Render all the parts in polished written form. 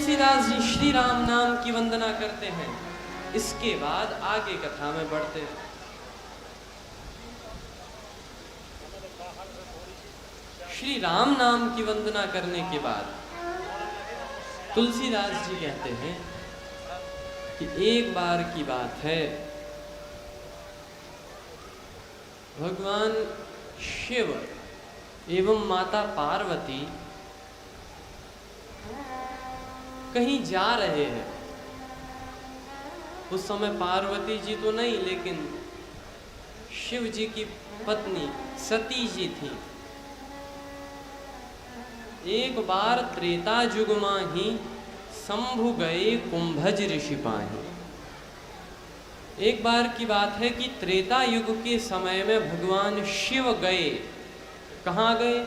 तुलसीदास जी श्री राम नाम की वंदना करते हैं। इसके बाद आगे कथा में बढ़ते हैं। श्री राम नाम की वंदना करने के बाद तुलसीदास जी कहते हैं कि एक बार की बात है, भगवान शिव एवं माता पार्वती कहीं जा रहे हैं। उस समय पार्वती जी तो नहीं, लेकिन शिव जी की पत्नी सती जी थी। एक बार त्रेता युग माही शंभु गए कुंभज ऋषि पाही। एक बार की बात है कि त्रेता युग के समय में भगवान शिव गए। कहाँ गए?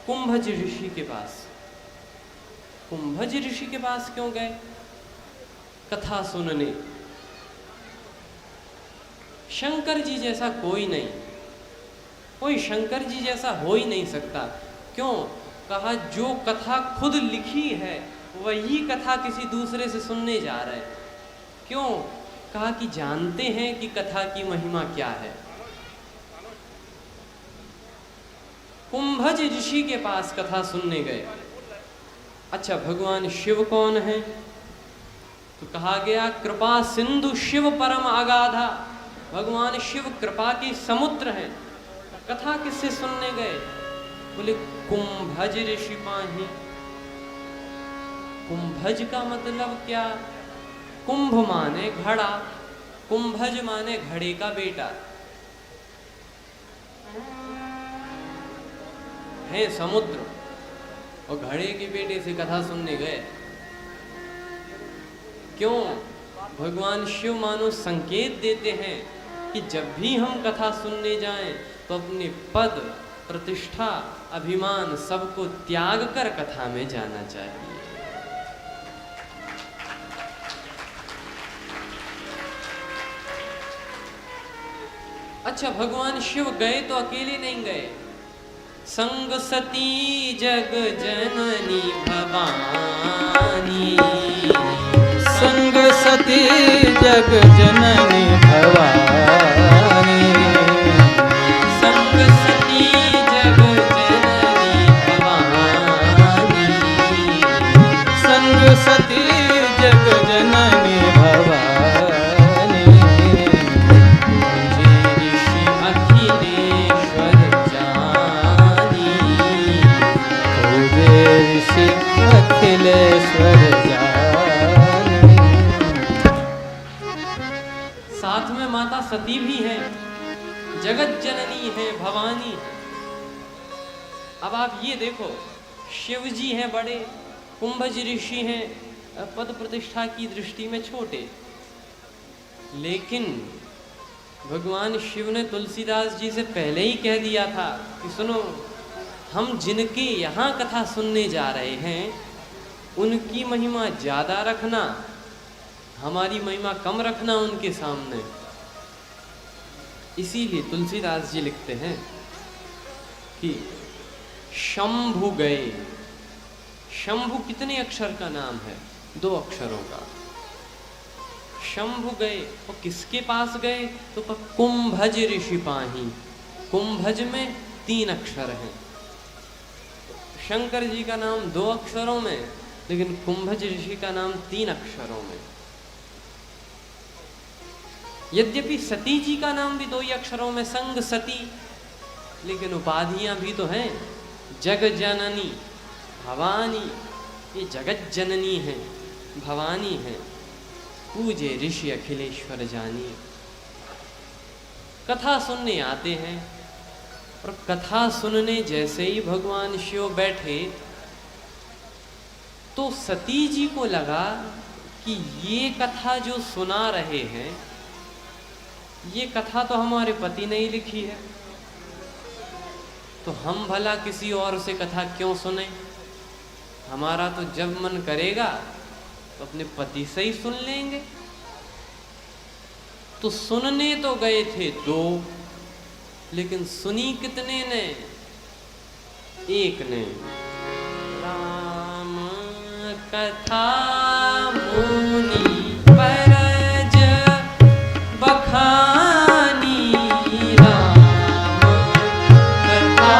कुंभज ऋषि के पास। कुंभज ऋषि के पास क्यों गए? कथा सुनने। शंकर जी जैसा कोई नहीं, कोई शंकर जी जैसा हो ही नहीं सकता। क्यों? कहा जो कथा खुद लिखी है वही कथा किसी दूसरे से सुनने जा रहे हैं। क्यों? कहा कि जानते हैं कि कथा की महिमा क्या है। कुंभज ऋषि के पास कथा सुनने गए। अच्छा, भगवान शिव कौन है? तो कहा गया कृपा सिंधु शिव परम अगाधा। भगवान शिव कृपा के समुद्र हैं। कथा किससे सुनने गए? बोले कुंभज ऋषि पाही। कुंभज का मतलब क्या? कुंभ माने घड़ा, कुंभज माने घड़े का बेटा है समुद्र, और घड़े के बेटे से कथा सुनने गए। क्यों? भगवान शिव मानो संकेत देते हैं कि जब भी हम कथा सुनने जाएं तो अपने पद, प्रतिष्ठा, अभिमान सबको त्याग कर कथा में जाना चाहिए। अच्छा, भगवान शिव गए तो अकेले नहीं गए, संग सती जग जननी भवानी। संग सती जग जननी भवानी। संग सती जग जननी भवानी। संग सती जग जननी भवानी। जे ऋषि अखिलेश्वर जानी। पूजे ऋषि अखिलेश्वर जानी। साथ में माता सती भी है, जगत जननी है, भवानी। अब आप ये देखो, शिव जी हैं बड़े, कुंभज ऋषि हैं पद प्रतिष्ठा की दृष्टि में छोटे, लेकिन भगवान शिव ने तुलसीदास जी से पहले ही कह दिया था कि सुनो, हम जिनके यहाँ कथा सुनने जा रहे हैं उनकी महिमा ज़्यादा रखना, हमारी महिमा कम रखना उनके सामने। इसीलिए तुलसीदास जी लिखते हैं कि शंभु गए। शंभु कितने अक्षर का नाम है? 2 अक्षरों का। शंभु गए, और किसके पास गए? तो कुंभज ऋषि पाही। कुंभज में 3 अक्षर हैं। शंकर जी का नाम 2 अक्षरों में, लेकिन कुंभज ऋषि का नाम 3 अक्षरों में। यद्यपि सती जी का नाम भी 2 ही अक्षरों में, संग सती, लेकिन उपाधियां भी तो हैं। जग जननी भवानी, ये जगत जननी है, भवानी है। पूजे ऋषि अखिलेश्वर जानी। कथा सुनने आते हैं, और कथा सुनने जैसे ही भगवान शिव बैठे तो सती जी को लगा कि ये कथा जो सुना रहे हैं, ये कथा तो हमारे पति ने ही लिखी है, तो हम भला किसी और से कथा क्यों सुने? हमारा तो जब मन करेगा तो अपने पति से ही सुन लेंगे। तो सुनने तो गए थे 2, लेकिन सुनी कितने ने? 1 ने। राम कथा मुनि बरज बखानी राम कथा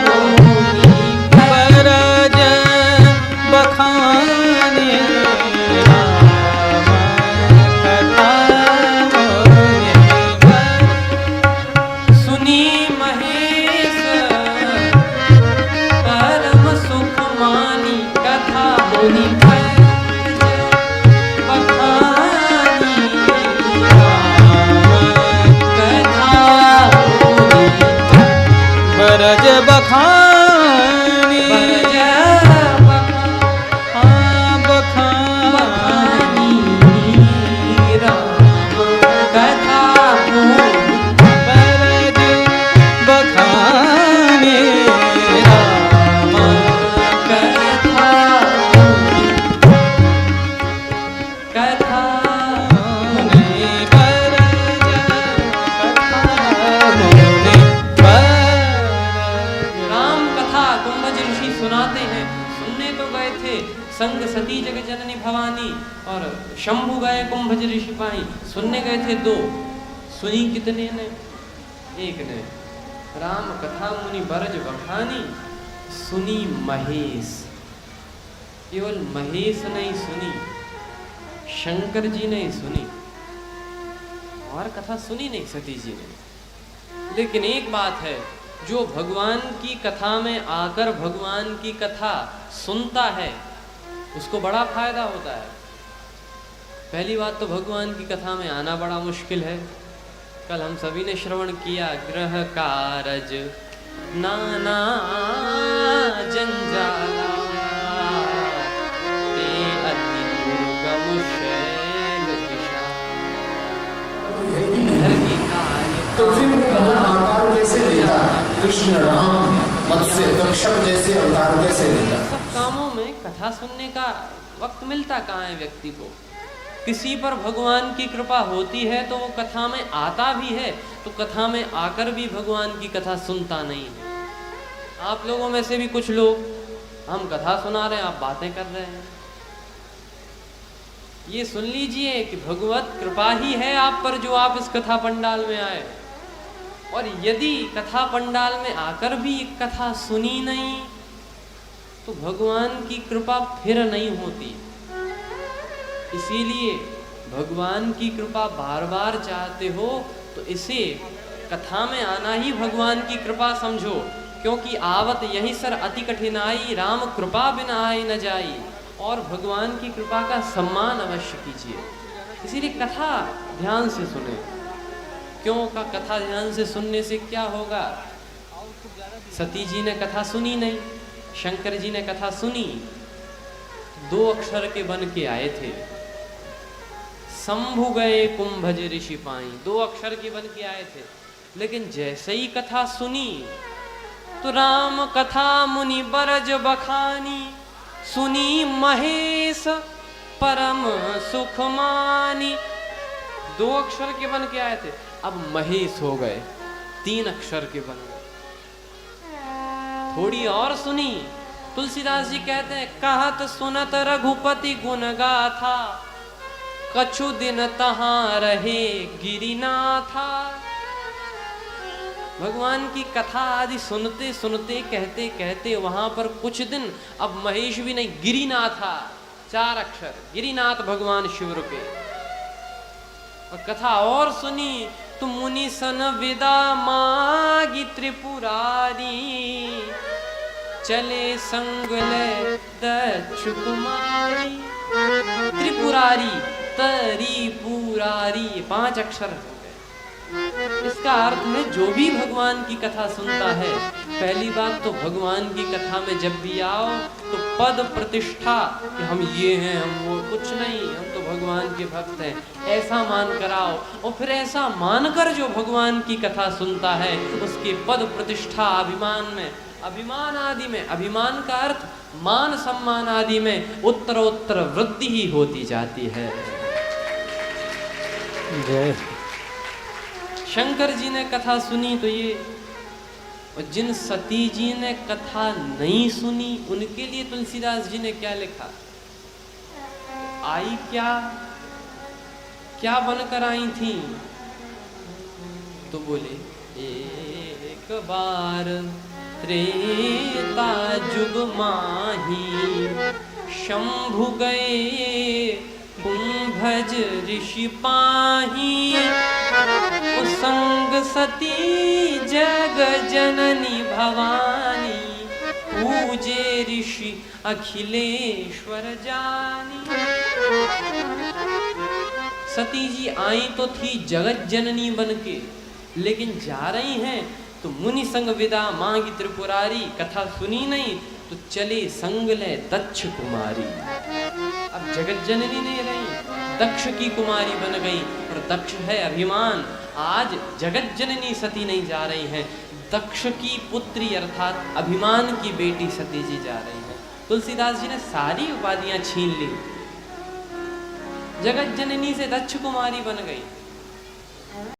मुनि बरज बखाने राम कथा मुनि सुनी महेश परम सुख मानी कथा मुनि बरज बखानी बरज बखानी बखानी राम कथा बरज बखाने राम कथा कथा मुनि बरज कथा मुनि बरज राम कथा कुंभज ऋषि सुनाते हैं। सुनने तो गए थे संग सती जग जननी भवानी और शंभु गए कुंभज ऋषि पाई। सुनने गए थे दो, सुनी कितने ने? एक ने। राम कथा मुनि बरज बखानी, सुनी महेश। केवल महेश नहीं सुनी, शंकर जी ने सुनी और कथा सुनी नहीं सती जी ने। लेकिन एक बात है, जो भगवान की कथा में आकर भगवान की कथा सुनता है उसको बड़ा फायदा होता है। पहली बात तो भगवान की कथा में आना बड़ा मुश्किल है। कल हम सभी ने श्रवण किया, ग्रह कारज नाना जंजाला ते अति दुर्गम शैल विशाल। घर की कार्य तो फिर अवतार कैसे लेता? कृष्ण राम मत्स्य तक्षक जैसे अवतार कैसे लेता? सब कामों में कथा सुनने का वक्त मिलता कहाँ है व्यक्ति को? किसी पर भगवान की कृपा होती है तो वो कथा में आता भी है, तो कथा में आकर भी भगवान की कथा सुनता नहीं है। आप लोगों में से भी कुछ लोग, हम कथा सुना रहे हैं, आप बातें कर रहे हैं। ये सुन लीजिए कि भगवत कृपा ही है आप पर जो आप इस कथा पंडाल में आए। और यदि कथा पंडाल में आकर भी कथा सुनी नहीं तो भगवान की कृपा फिर नहीं होती। इसीलिए भगवान की कृपा बार बार चाहते हो तो इसे कथा में आना ही भगवान की कृपा समझो, क्योंकि आवत यही सर अति कठिनाई, राम कृपा बिना आए न जाई। और भगवान की कृपा का सम्मान अवश्य कीजिए। इसीलिए कथा ध्यान से सुने। क्यों का कथा ध्यान से सुनने से क्या होगा? सती जी ने कथा सुनी नहीं, शंकर जी ने कथा सुनी, 2 अक्षर के बन के आए थे। शंभु गए कुंभज ऋषि पाई, 2 अक्षर के बन के आए थे। लेकिन जैसे ही कथा सुनी तो राम कथा मुनि बरज बखानी, सुनी महेश परम सुख मानी। 2 अक्षर के बन के आए थे, अब महेश हो गए, 3 अक्षर के बन गए। थोड़ी और सुनी, तुलसीदास जी कहते हैं, कहत सुनत रघुपति गुण गाथा, कछु दिन तहां रहे गिरिनाथा। भगवान की कथा आदि सुनते सुनते कहते कहते वहां पर कुछ दिन, अब महेश भी नहीं, गिरिनाथ था, 4 अक्षर, गिरिनाथ भगवान शिव रुके। और कथा और सुनी तो मुनि सन विदा मागी त्रिपुरारी, चले संग ले दक्ष कुमारी। त्रिपुरारी, तरी पुरारी, 5 अक्षर। इसका अर्थ है जो भी भगवान की कथा सुनता है, पहली बात तो भगवान की कथा में जब भी आओ तो पद प्रतिष्ठा कि हम ये हैं, हम वो, कुछ नहीं, हम तो भगवान के भक्त हैं, ऐसा मान कर आओ। और फिर ऐसा मानकर जो भगवान की कथा सुनता है उसके पद प्रतिष्ठा अभिमान में, अभिमान आदि में, अभिमान का अर्थ मान सम्मान आदि में उत्तरोत्तर वृद्धि ही होती जाती है। जय शंकर जी ने कथा सुनी तो ये, और जिन सती जी ने कथा नहीं सुनी उनके लिए तुलसीदास जी ने क्या लिखा? आई क्या क्या बनकर आई थी? तो बोले एक बार त्रेता जुग माही शंभु गए कुंभज ऋषि पाही। संग सती जग जननी भवानी पूजे ऋषि अखिलेश्वर जानी। सती जी आई तो थी जगत जननी बनके, लेकिन जा रही हैं तो मुनि संग विदा मांगी त्रिपुरारी। कथा सुनी नहीं तो चले संग ले दक्ष कुमारी। अब जगत जननी नहीं रही, दक्ष की कुमारी बन गई। और दक्ष है अभिमान। आज जगत जननी सती नहीं जा रही हैं, दक्ष की पुत्री अर्थात अभिमान की बेटी सती जी जा रही हैं। तुलसीदास जी ने सारी उपाधियां छीन ली, जगत जननी से दक्ष कुमारी बन गई।